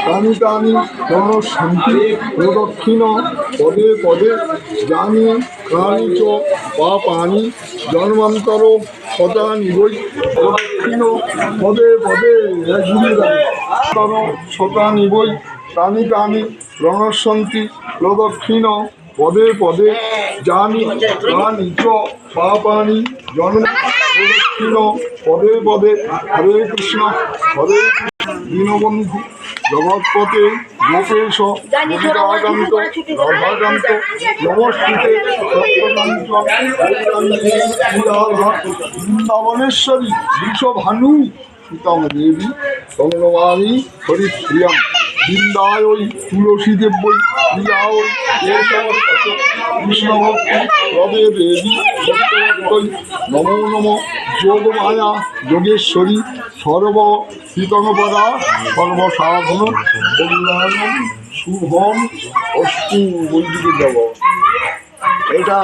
তানি তানি শান্তি প্রদক্ষিণ পদে পদে জানি প্রাণী চ পাপানি জন্মান্তর সদা নিবৈ প্রদক্ষিণ পদে পদে সদা নিবৈ তানি তানি রণসন্তি প্রদক্ষিণ পদে পদে জানি প্রাণী চ পাপানি জন্ম প্রদক্ষিণ পদে পদে। হরে কৃষ্ণ হরে দীনবন্ধু জগৎপতে গোপেশ গোপিকাকান্ত রাধাকান্ত নমস্তুতে বৃন্দাবনেশ্বরী বিশ্বভানু সুতম দেবী তন্নমামি হরিপ্রিয়ম বৃন্দায় তুলসী দেব্যই প্রিয়ায় কৃষ্ণ ভক্তি রবে দেবী নমো নম যোগমায়া যোগেশ্বরী সর্ব শীতনপরা সর্বসাধন কল্যাণম শুভম অস্তু বৈদিকে যাব। এটা